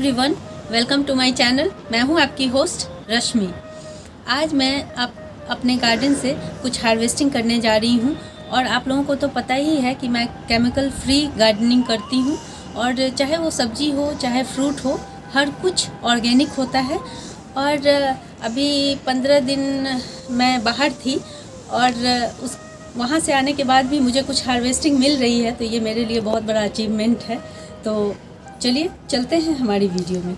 Everyone, welcome to my channel. मैं हूं आपकी होस्ट रश्मि। आज मैं अपने गार्डन से कुछ हार्वेस्टिंग करने जा रही हूं और आप लोगों को तो पता ही है कि मैं केमिकल फ्री गार्डनिंग करती हूं और चाहे वो सब्जी हो चाहे फ्रूट हो, हर कुछ ऑर्गेनिक होता है। और अभी 15 दिन मैं बाहर थी और वहाँ से आने के बाद भी मुझे कुछ हार्वेस्टिंग मिल रही है, तो ये मेरे लिए बहुत बड़ा अचीवमेंट है। तो चलिए चलते हैं हमारी वीडियो में।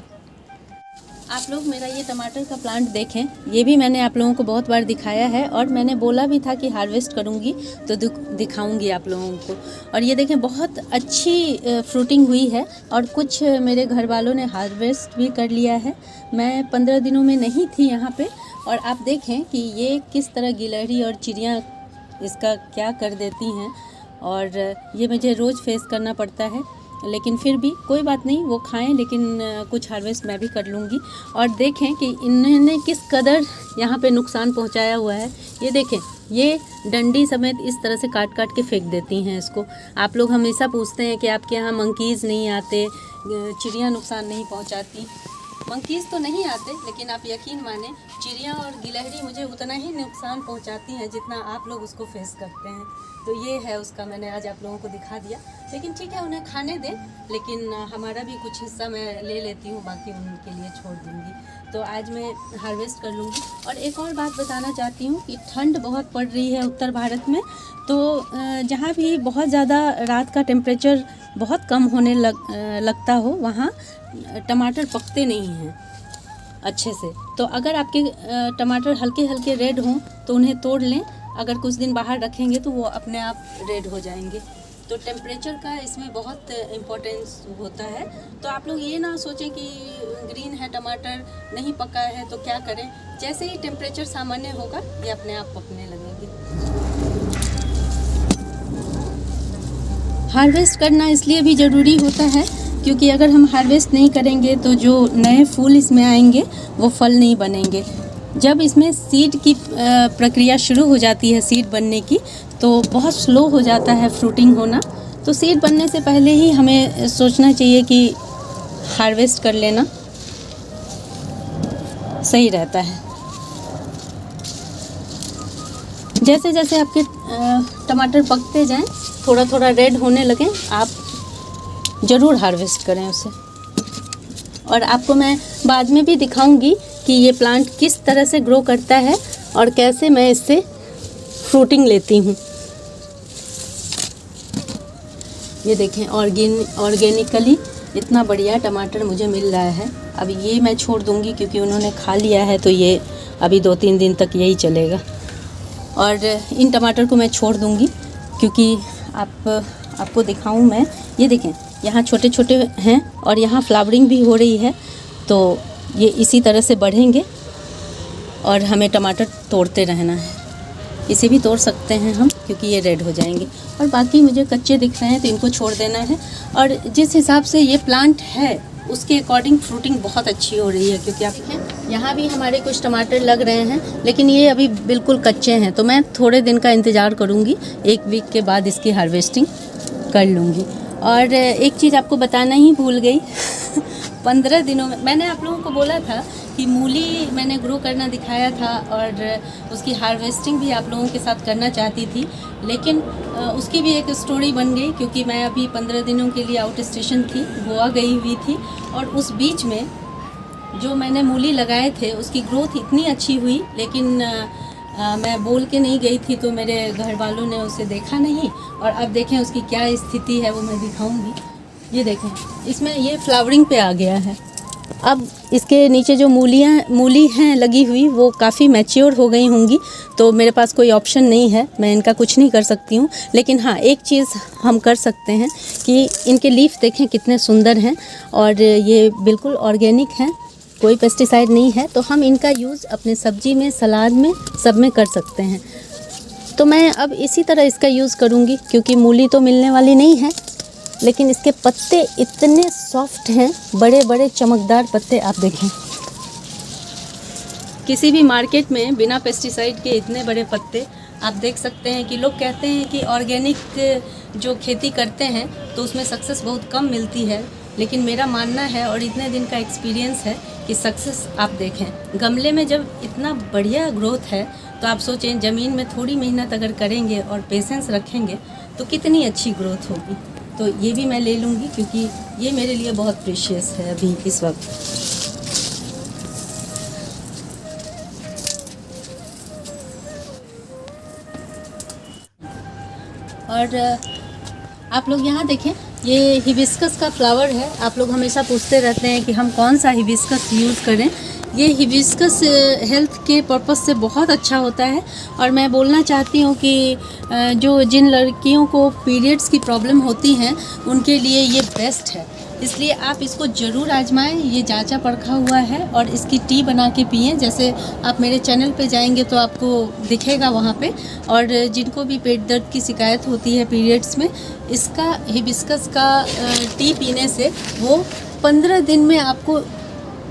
आप लोग मेरा ये टमाटर का प्लांट देखें, ये भी मैंने आप लोगों को बहुत बार दिखाया है और मैंने बोला भी था कि हार्वेस्ट करूँगी तो दिखाऊंगी आप लोगों को। और ये देखें, बहुत अच्छी फ्रूटिंग हुई है और कुछ मेरे घर वालों ने हार्वेस्ट भी कर लिया है। मैं 15 दिनों में नहीं थी यहाँ पे और आप देखें कि ये किस तरह गिलहरी और चिड़ियाँ इसका क्या कर देती हैं। और ये मुझे रोज़ फेस करना पड़ता है, लेकिन फिर भी कोई बात नहीं, वो खाएं, लेकिन कुछ हार्वेस्ट मैं भी कर लूँगी। और देखें कि इन्होंने किस कदर यहाँ पे नुकसान पहुँचाया हुआ है। ये देखें, ये डंडी समेत इस तरह से काट काट के फेंक देती हैं इसको। आप लोग हमेशा पूछते हैं कि आपके यहाँ मंकीज़ नहीं आते, चिड़ियाँ नुकसान नहीं पहुँचाती। मंकीज़ तो नहीं आते, लेकिन आप यकीन माने चिड़िया और गिलहरी मुझे उतना ही नुकसान पहुंचाती हैं जितना आप लोग उसको फेस करते हैं। तो ये है उसका, मैंने आज आप लोगों को दिखा दिया। लेकिन ठीक है, उन्हें खाने दें, लेकिन हमारा भी कुछ हिस्सा मैं ले लेती हूँ, बाकी उनके लिए छोड़ दूँगी। तो आज मैं हार्वेस्ट कर लूँगी। और एक और बात बताना चाहती हूँ कि ठंड बहुत पड़ रही है उत्तर भारत में, तो जहाँ भी बहुत ज़्यादा रात का टेम्परेचर बहुत कम होने लगता हो, वहाँ टमाटर पकते नहीं हैं अच्छे से। तो अगर आपके टमाटर हल्के हल्के रेड हों तो उन्हें तोड़ लें। अगर कुछ दिन बाहर रखेंगे तो वो अपने आप रेड हो जाएंगे। तो टेम्परेचर का इसमें बहुत इम्पोर्टेंस होता है। तो आप लोग ये ना सोचें कि ग्रीन है टमाटर, नहीं पका है तो क्या करें। जैसे ही टेम्परेचर सामान्य होगा ये अपने आप पकने लगेंगे। हार्वेस्ट करना इसलिए भी ज़रूरी होता है क्योंकि अगर हम हार्वेस्ट नहीं करेंगे तो जो नए फूल इसमें आएंगे वो फल नहीं बनेंगे। जब इसमें सीड की प्रक्रिया शुरू हो जाती है, सीड बनने की, तो बहुत स्लो हो जाता है फ्रूटिंग होना। तो सीड बनने से पहले ही हमें सोचना चाहिए कि हार्वेस्ट कर लेना सही रहता है। जैसे जैसे आपके टमाटर पकते जाएं, थोड़ा थोड़ा रेड होने लगें, आप ज़रूर हार्वेस्ट करें उसे। और आपको मैं बाद में भी दिखाऊंगी कि ये प्लांट किस तरह से ग्रो करता है और कैसे मैं इससे फ्रूटिंग लेती हूँ। ये देखें, ऑर्गेनिकली इतना बढ़िया टमाटर मुझे मिल रहा है। अब ये मैं छोड़ दूँगी क्योंकि उन्होंने खा लिया है, तो ये अभी 2-3 दिन तक यही चलेगा। और इन टमाटर को मैं छोड़ दूँगी क्योंकि आपको दिखाऊँ मैं। ये देखें, यहाँ छोटे छोटे हैं और यहाँ फ्लावरिंग भी हो रही है, तो ये इसी तरह से बढ़ेंगे और हमें टमाटर तोड़ते रहना है। इसे भी तोड़ सकते हैं हम क्योंकि ये रेड हो जाएंगे। और बाकी मुझे कच्चे दिख रहे हैं तो इनको छोड़ देना है। और जिस हिसाब से ये प्लांट है उसके अकॉर्डिंग फ्रूटिंग बहुत अच्छी हो रही है। क्योंकि आप देखें, यहाँ भी हमारे कुछ टमाटर लग रहे हैं, लेकिन ये अभी बिल्कुल कच्चे हैं, तो मैं थोड़े दिन का इंतज़ार करूँगी। 1 वीक के बाद इसकी हार्वेस्टिंग कर लूँगी। और एक चीज़ आपको बताना ही भूल गई 15 दिनों में मैंने आप लोगों को बोला था कि मूली मैंने ग्रो करना दिखाया था और उसकी हार्वेस्टिंग भी आप लोगों के साथ करना चाहती थी, लेकिन उसकी भी एक स्टोरी बन गई क्योंकि मैं अभी 15 दिनों के लिए आउट स्टेशन थी, गोवा गई हुई थी। और उस बीच में जो मैंने मूली लगाए थे उसकी ग्रोथ इतनी अच्छी हुई, लेकिन मैं बोल के नहीं गई थी तो मेरे घर वालों ने उसे देखा नहीं। और अब देखें उसकी क्या स्थिति है, वो मैं दिखाऊंगी। ये देखें, इसमें ये फ्लावरिंग पे आ गया है। अब इसके नीचे जो मूली हैं लगी हुई, वो काफ़ी मैच्योर हो गई होंगी, तो मेरे पास कोई ऑप्शन नहीं है, मैं इनका कुछ नहीं कर सकती हूँ। लेकिन हाँ, एक चीज़ हम कर सकते हैं कि इनके लीफ देखें कितने सुंदर हैं और ये बिल्कुल ऑर्गेनिक हैं, कोई पेस्टिसाइड नहीं है। तो हम इनका यूज़ अपने सब्जी में, सलाद में, सब में कर सकते हैं। तो मैं अब इसी तरह इसका यूज़ करूँगी क्योंकि मूली तो मिलने वाली नहीं है, लेकिन इसके पत्ते इतने सॉफ्ट हैं, बड़े बड़े चमकदार पत्ते। आप देखें, किसी भी मार्केट में बिना पेस्टिसाइड के इतने बड़े पत्ते आप देख सकते हैं। कि लोग कहते हैं कि ऑर्गेनिक जो खेती करते हैं तो उसमें सक्सेस बहुत कम मिलती है, लेकिन मेरा मानना है और इतने दिन का एक्सपीरियंस है कि सक्सेस आप देखें। गमले में जब इतना बढ़िया ग्रोथ है तो आप सोचें ज़मीन में थोड़ी मेहनत अगर करेंगे और पेशेंस रखेंगे तो कितनी अच्छी ग्रोथ होगी। तो ये भी मैं ले लूँगी क्योंकि ये मेरे लिए बहुत प्रेशियस है अभी इस वक्त। और आप लोग यहाँ देखें, ये हिबिस्कस का फ्लावर है। आप लोग हमेशा पूछते रहते हैं कि हम कौन सा हिबिस्कस यूज़ करें। ये हिबिस्कस हेल्थ के पर्पस से बहुत अच्छा होता है और मैं बोलना चाहती हूँ कि जिन लड़कियों को पीरियड्स की प्रॉब्लम होती हैं उनके लिए ये बेस्ट है। इसलिए आप इसको ज़रूर आजमाएं। ये जांचा परखा हुआ है और इसकी टी बना के पिएं। जैसे आप मेरे चैनल पे जाएंगे तो आपको दिखेगा वहाँ पे। और जिनको भी पेट दर्द की शिकायत होती है पीरियड्स में, इसका हिबिस्कस का टी पीने से वो 15 दिन में आपको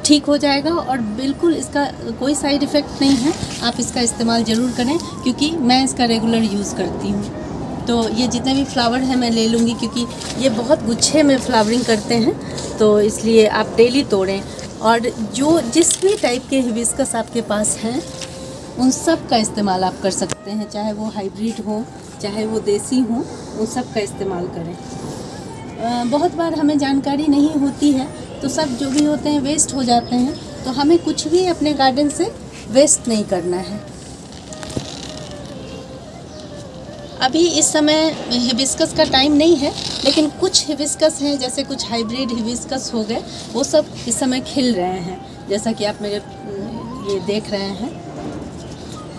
ठीक हो जाएगा और बिल्कुल इसका कोई साइड इफ़ेक्ट नहीं है। आप इसका इस्तेमाल ज़रूर करें क्योंकि मैं इसका रेगुलर यूज़ करती हूँ। तो ये जितने भी फ्लावर हैं मैं ले लूँगी क्योंकि ये बहुत गुच्छे में फ्लावरिंग करते हैं, तो इसलिए आप डेली तोड़ें। और जिस भी टाइप के हिबिस्कस आपके पास हैं उन सब का इस्तेमाल आप कर सकते हैं, चाहे वो हाइब्रिड हो चाहे वो देसी हो, उन सब का इस्तेमाल करें। बहुत बार हमें जानकारी नहीं होती है तो सब जो भी होते हैं वेस्ट हो जाते हैं। तो हमें कुछ भी अपने गार्डन से वेस्ट नहीं करना है। अभी इस समय हिबिस्कस का टाइम नहीं है, लेकिन कुछ हिबिस्कस हैं, जैसे कुछ हाइब्रिड हिबिस्कस हो गए, वो सब इस समय खिल रहे हैं, जैसा कि आप मेरे ये देख रहे हैं।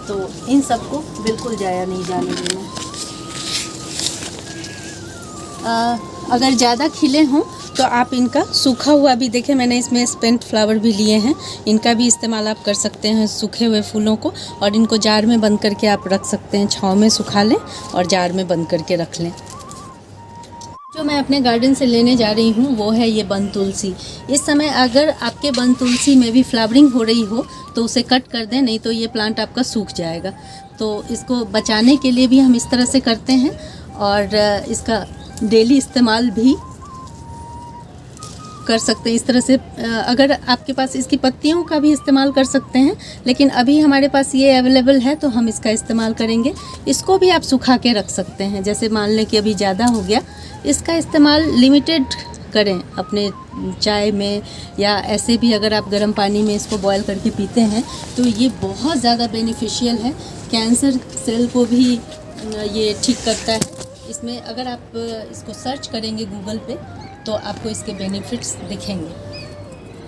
तो इन सबको बिल्कुल जाया नहीं जाने देना। अगर ज़्यादा खिले हों तो आप इनका सूखा हुआ भी देखें, मैंने इसमें स्पेंट फ्लावर भी लिए हैं, इनका भी इस्तेमाल आप कर सकते हैं, सूखे हुए फूलों को। और इनको जार में बंद करके आप रख सकते हैं, छाँव में सुखा लें और जार में बंद करके रख लें। जो मैं अपने गार्डन से लेने जा रही हूँ वो है ये बन तुलसी। इस समय अगर आपके बन तुलसी में भी फ्लावरिंग हो रही हो तो उसे कट कर दें, नहीं तो ये प्लांट आपका सूख जाएगा। तो इसको बचाने के लिए भी हम इस तरह से करते हैं और इसका डेली इस्तेमाल भी कर सकते हैं इस तरह से। अगर आपके पास इसकी पत्तियों का भी इस्तेमाल कर सकते हैं, लेकिन अभी हमारे पास ये अवेलेबल है तो हम इसका इस्तेमाल करेंगे। इसको भी आप सुखा के रख सकते हैं, जैसे मान लें कि अभी ज़्यादा हो गया, इसका इस्तेमाल लिमिटेड करें अपने चाय में, या ऐसे भी अगर आप गर्म पानी में इसको बॉयल करके पीते हैं तो ये बहुत ज़्यादा बेनिफिशियल है। कैंसर सेल को भी ये ठीक करता है। इसमें अगर आप इसको सर्च करेंगे गूगल पे तो आपको इसके बेनिफिट्स दिखेंगे।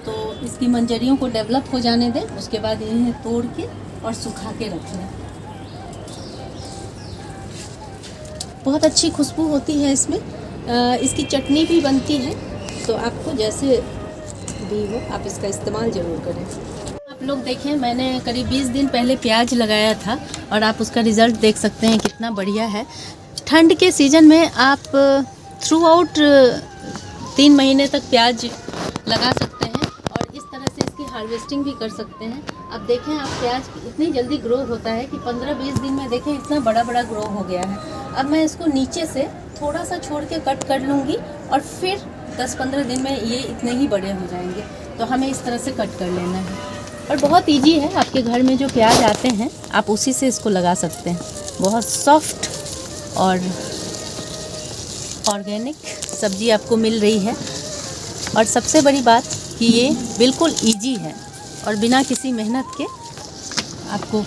तो इसकी मंजरियों को डेवलप हो जाने दें, उसके बाद इन्हें तोड़ के और सुखा के रख लें। बहुत अच्छी खुशबू होती है इसमें। इसकी चटनी भी बनती है, तो आपको जैसे भी हो आप इसका इस्तेमाल ज़रूर करें। आप लोग देखें, मैंने करीब 20 दिन पहले प्याज लगाया था और आप उसका रिज़ल्ट देख सकते हैं कितना बढ़िया है। ठंड के सीज़न में आप थ्रू आउट 3 महीने तक प्याज लगा सकते हैं और इस तरह से इसकी हार्वेस्टिंग भी कर सकते हैं। अब देखें, आप प्याज इतनी जल्दी ग्रो होता है कि 15-20 दिन में देखें इतना बड़ा बड़ा ग्रो हो गया है। अब मैं इसको नीचे से थोड़ा सा छोड़ के कट कर लूँगी और फिर 10-15 दिन में ये इतने ही बड़े हो जाएंगे। तो हमें इस तरह से कट कर लेना है और बहुत ईजी है। आपके घर में जो प्याज आते हैं आप उसी से इसको लगा सकते हैं। बहुत सॉफ्ट और ऑर्गेनिक सब्ज़ी आपको मिल रही है। और सबसे बड़ी बात कि ये बिल्कुल इजी है और बिना किसी मेहनत के आपको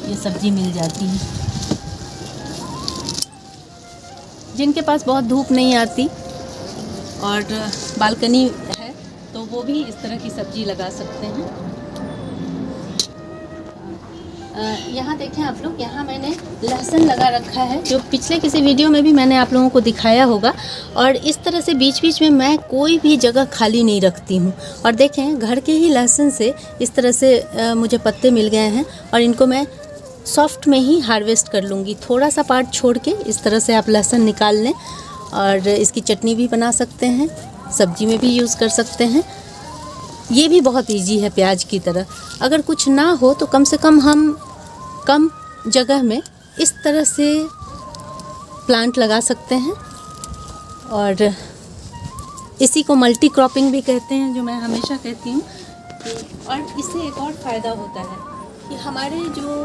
ये सब्ज़ी मिल जाती है। जिनके पास बहुत धूप नहीं आती और बालकनी है तो वो भी इस तरह की सब्ज़ी लगा सकते हैं। यहाँ देखें आप लोग, यहाँ मैंने लहसुन लगा रखा है, जो पिछले किसी वीडियो में भी मैंने आप लोगों को दिखाया होगा। और इस तरह से बीच बीच में मैं कोई भी जगह खाली नहीं रखती हूँ। और देखें, घर के ही लहसुन से इस तरह से मुझे पत्ते मिल गए हैं और इनको मैं सॉफ्ट में ही हार्वेस्ट कर लूँगी। थोड़ा सा पार्ट छोड़ के इस तरह से आप लहसुन निकाल लें और इसकी चटनी भी बना सकते हैं, सब्जी में भी यूज़ कर सकते हैं। ये भी बहुत इजी है प्याज की तरह। अगर कुछ ना हो तो कम से कम हम कम जगह में इस तरह से प्लांट लगा सकते हैं और इसी को मल्टी क्रॉपिंग भी कहते हैं, जो मैं हमेशा कहती हूँ। और इससे एक और फ़ायदा होता है कि हमारे जो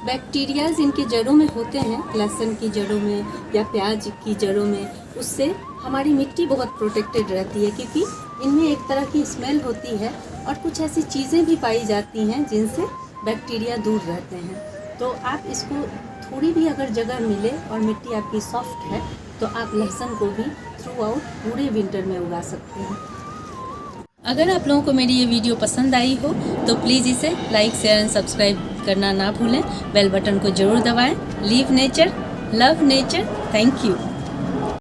बैक्टीरियाज इनके जड़ों में होते हैं, लहसुन की जड़ों में या प्याज की जड़ों में, उससे हमारी मिट्टी बहुत प्रोटेक्टेड रहती है, क्योंकि इनमें एक तरह की स्मेल होती है और कुछ ऐसी चीज़ें भी पाई जाती हैं जिनसे बैक्टीरिया दूर रहते हैं। तो आप इसको थोड़ी भी अगर जगह मिले और मिट्टी आपकी सॉफ्ट है तो आप लहसुन को भी थ्रू आउट पूरे विंटर में उगा सकते हैं। अगर आप लोगों को मेरी ये वीडियो पसंद आई हो तो प्लीज़ इसे लाइक, शेयर एंड सब्सक्राइब करना ना भूलें। बेल बटन को ज़रूर दबाएं। Leave nature, love nature. Thank you.